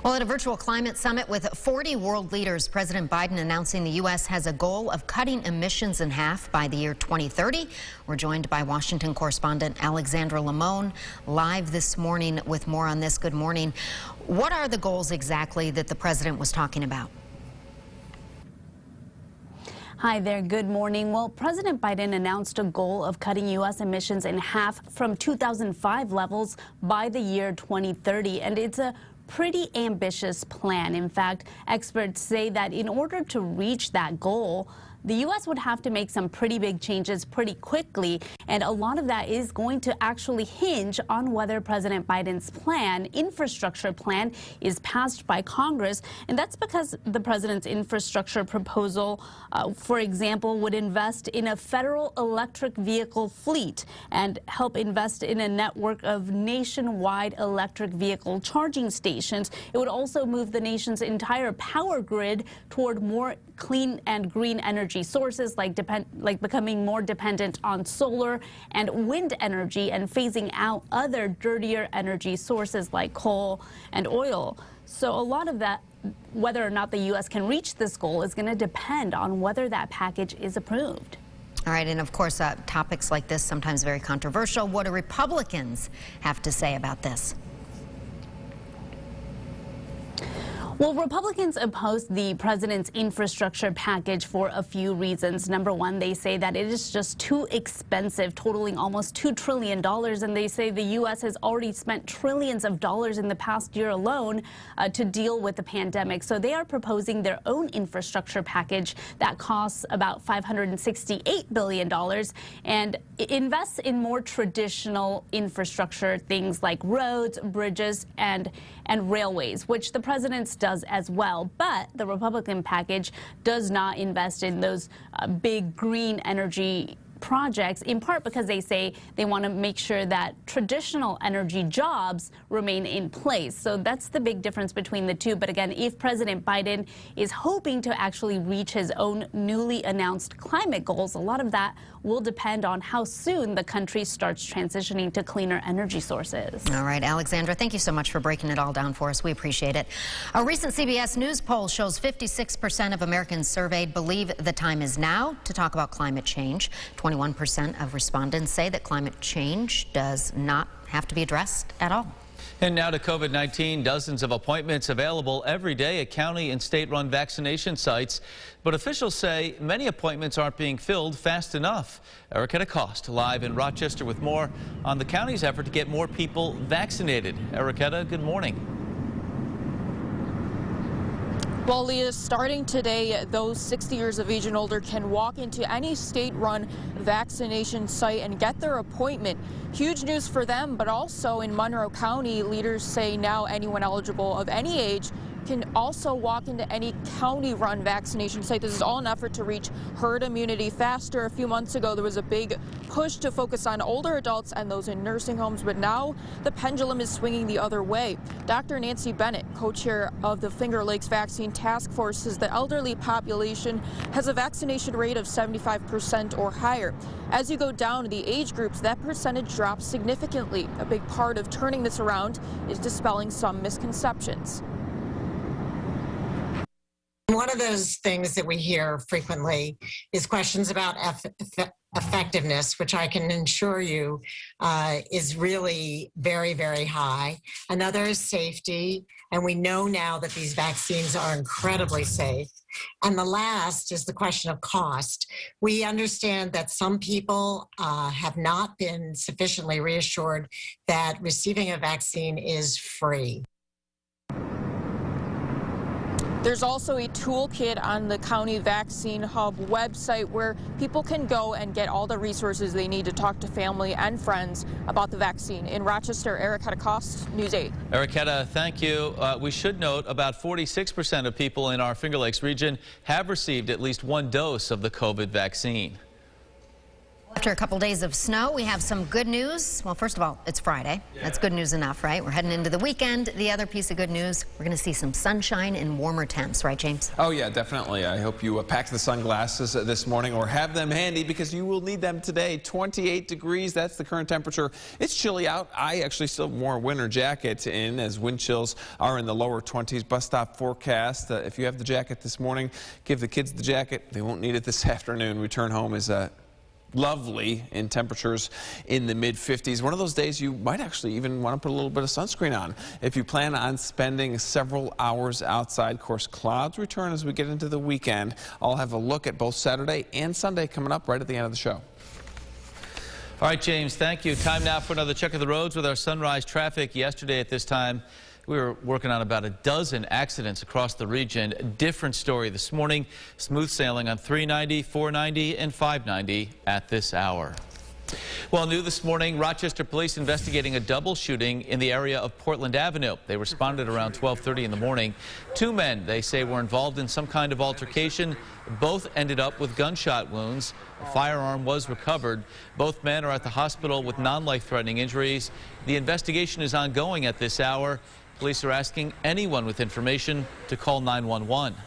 Well, at a virtual climate summit with 40 world leaders, President Biden announcing the U.S. has a goal of cutting emissions in half by the year 2030. We're joined by Washington correspondent Alexandra Lamone live this morning with more on this. Good morning. What are the goals exactly that the president was talking about? Hi there, good morning. Well, President Biden announced a goal of cutting U.S. emissions in half from 2005 levels by the year 2030, and it's a pretty ambitious plan. In fact, experts say that in order to reach that goal, the U.S. would have to make some pretty big changes pretty quickly, and a lot of that is going to actually hinge on whether President Biden's plan, infrastructure plan, is passed by Congress. And that's because the president's infrastructure proposal, for example, would invest in a federal electric vehicle fleet and help invest in a network of nationwide electric vehicle charging stations. It would also move the nation's entire power grid toward more clean and green energy sources, like becoming more dependent on solar and wind energy and phasing out other dirtier energy sources like coal and oil. So a lot of that, whether or not the U.S. can reach this goal, is going to depend on whether that package is approved. All right, and of course, topics like this sometimes very controversial. What do Republicans have to say about this? Well, Republicans opposed the president's infrastructure package for a few reasons. Number one, they say that it is just too expensive, totaling almost $2 trillion. And they say the U.S. has already spent trillions of dollars in the past year alone to deal with the pandemic. So they are proposing their own infrastructure package that costs about $568 billion and invests in more traditional infrastructure, things like roads, bridges, and railways, which the president's does as well. But the Republican package does not invest in those big green energy projects, in part because they say they want to make sure that traditional energy jobs remain in place. So that's the big difference between the two. But again, if President Biden is hoping to actually reach his own newly announced climate goals, a lot of that will depend on how soon the country starts transitioning to cleaner energy sources. All right, Alexandra, thank you so much for breaking it all down for us. We appreciate it. A recent CBS News poll shows 56% of Americans surveyed believe the time is now to talk about climate change. 21% of respondents say that climate change does not have to be addressed at all. And now to COVID-19, dozens of appointments available every day at county and state-run vaccination sites. But officials say many appointments aren't being filled fast enough. Erica DeCoste live in Rochester with more on the county's effort to get more people vaccinated. Erica, good morning. Well, Leah, starting today, those 60 years of age and older can walk into any state-run vaccination site and get their appointment. Huge news for them, but also in Monroe County, leaders say now anyone eligible of any age can also walk into any county-run vaccination site. This is all an effort to reach herd immunity faster. A few months ago, there was a big push to focus on older adults and those in nursing homes, but now the pendulum is swinging the other way. Dr. Nancy Bennett, co-chair of the Finger Lakes Vaccine Task Force, says the elderly population has a vaccination rate of 75% or higher. As you go down the age groups, that percentage drops significantly. A big part of turning this around is dispelling some misconceptions. One of those things that we hear frequently is questions about effectiveness, which I can assure you is really very, very high. Another is safety, and we know now that these vaccines are incredibly safe. And the last is the question of cost. We understand that some people have not been sufficiently reassured that receiving a vaccine is free. There's also a toolkit on the County Vaccine Hub website where people can go and get all the resources they need to talk to family and friends about the vaccine. In Rochester, Erica DeCoste, News 8. Erica, thank you. We should note about 46% of people in our Finger Lakes region have received at least one dose of the COVID vaccine. After a couple days of snow, we have some good news. Well, first of all, it's Friday. That's good news enough, right? We're heading into the weekend. The other piece of good news, we're going to see some sunshine and warmer temps, right, James? Oh, yeah, definitely. I hope you packed the sunglasses this morning or have them handy because you will need them today. 28 degrees, that's the current temperature. It's chilly out. I actually still wore a winter jacket in as wind chills are in the lower 20s. Bus stop forecast. If you have the jacket this morning, give the kids the jacket. They won't need it this afternoon. Return home is lovely in temperatures in the mid-50s. One of those days you might actually even want to put a little bit of sunscreen on if you plan on spending several hours outside. Of course, clouds return as we get into the weekend. I'll have a look at both Saturday and Sunday coming up right at the end of the show. All right, James, thank you. Time now for another check of the roads with our sunrise traffic. Yesterday at this time, we were working on about a dozen accidents across the region. A different story this morning. Smooth sailing on 390, 490, and 590 at this hour. Well, new this morning, Rochester police investigating a double shooting in the area of Portland Avenue. They responded around 12:30 in the morning. Two men, they say, were involved in some kind of altercation. Both ended up with gunshot wounds. A firearm was recovered. Both men are at the hospital with non-life-threatening injuries. The investigation is ongoing at this hour. Police are asking anyone with information to call 911.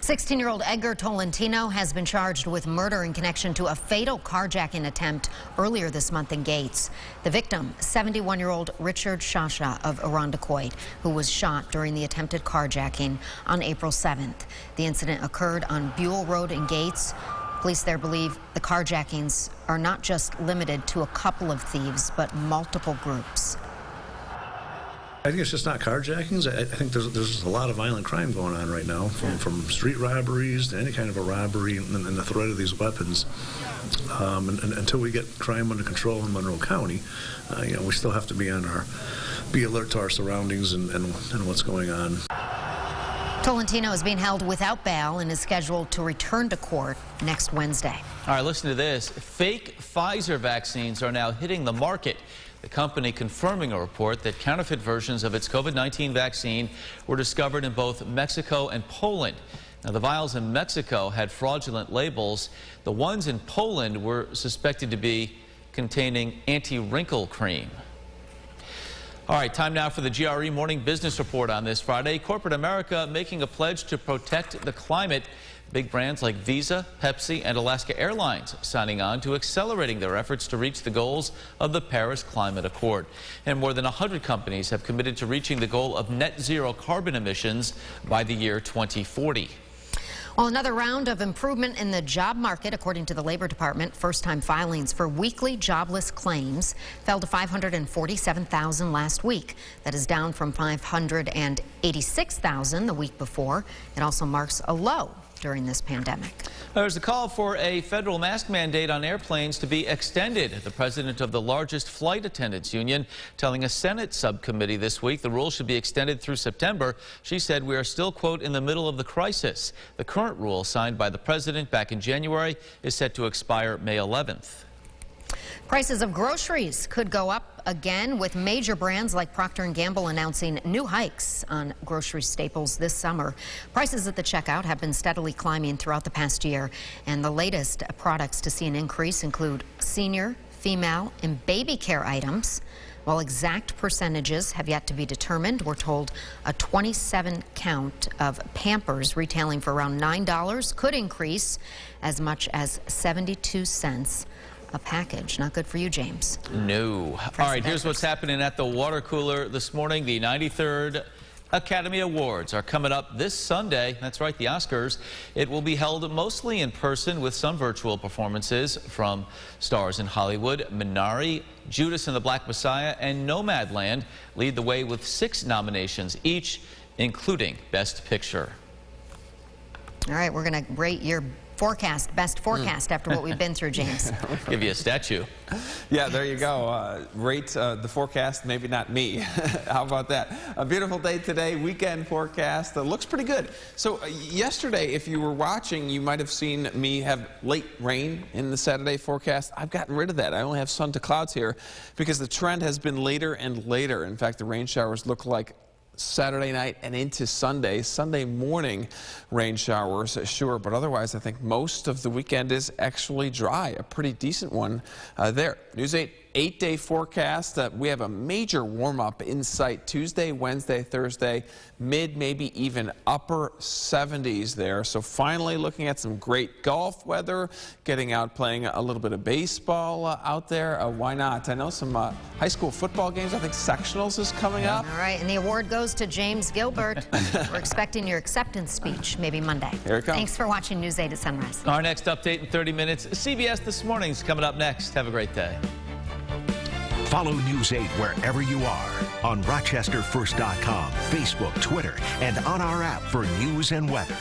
16-year-old Edgar Tolentino has been charged with murder in connection to a fatal carjacking attempt earlier this month in Gates. The victim, 71-year-old Richard Shasha of Irondequoit, who was shot during the attempted carjacking on April 7th. The incident occurred on Buell Road in Gates. Police there believe the carjackings are not just limited to a couple of thieves, but multiple groups. I think it's just not carjackings. I think there's a lot of violent crime going on right now, from street robberies to any kind of a robbery and the threat of these weapons. And until we get crime under control in Monroe County, we still have to be alert to our surroundings and what's going on. Tolentino is being held without bail and is scheduled to return to court next Wednesday. All right, listen to this. Fake Pfizer vaccines are now hitting the market. The company confirming a report that counterfeit versions of its COVID-19 vaccine were discovered in both Mexico and Poland. Now, the vials in Mexico had fraudulent labels. The ones in Poland were suspected to be containing anti-wrinkle cream. All right, time now for the GRE Morning Business Report on this Friday. Corporate America making a pledge to protect the climate. Big brands like Visa, Pepsi, and Alaska Airlines signing on to accelerating their efforts to reach the goals of the Paris Climate Accord. And more than 100 companies have committed to reaching the goal of net zero carbon emissions by the year 2040. Well, another round of improvement in the job market, according to the Labor Department. First-time filings for weekly jobless claims fell to 547,000 last week. That is down from 586,000 the week before. It also marks a low during this pandemic. There's a call for a federal mask mandate on airplanes to be extended. The president of the largest flight attendants union telling a Senate subcommittee this week the rule should be extended through September. She said we are still, quote, in the middle of the crisis. The current rule signed by the president back in January is set to expire May 11th. Prices of groceries could go up again, with major brands like Procter & Gamble announcing new hikes on grocery staples this summer. Prices at the checkout have been steadily climbing throughout the past year, and the latest products to see an increase include senior, female, and baby care items. While exact percentages have yet to be determined, we're told a 27 count of Pampers retailing for around $9 could increase as much as 72 cents a package. Not good for you, James. No. All right, here's what's happening at the water cooler this morning. The 93rd Academy Awards are coming up this Sunday. That's right, the Oscars. It will be held mostly in person with some virtual performances from stars in Hollywood. Minari, Judas and the Black Messiah, and Nomadland lead the way with 6 nominations each, including Best Picture. All right, we're going to rate your best forecast after what we've been through, James. Give you a statue. Yeah, there you go. Rate the forecast, maybe not me. How about that? A beautiful day today, weekend forecast. Looks pretty good. So yesterday, if you were watching, you might have seen me have late rain in the Saturday forecast. I've gotten rid of that. I only have sun to clouds here because the trend has been later and later. In fact, the rain showers look like Saturday night and into Sunday. Sunday morning rain showers, sure, but otherwise I think most of the weekend is actually dry. A pretty decent one there. News 8 8-day forecast. We have a major warm-up in sight Tuesday, Wednesday, Thursday, mid, maybe even upper 70s there. So finally looking at some great golf weather, getting out playing a little bit of baseball out there. Why not? I know some high school football games. I think sectionals is coming up. All right, and the award goes to James Gilbert. We're expecting your acceptance speech maybe Monday. Here it comes. Thanks for watching News 8 at Sunrise. Our next update in 30 minutes. CBS This Morning's coming up next. Have a great day. Follow News 8 wherever you are on RochesterFirst.com, Facebook, Twitter, and on our app for news and weather.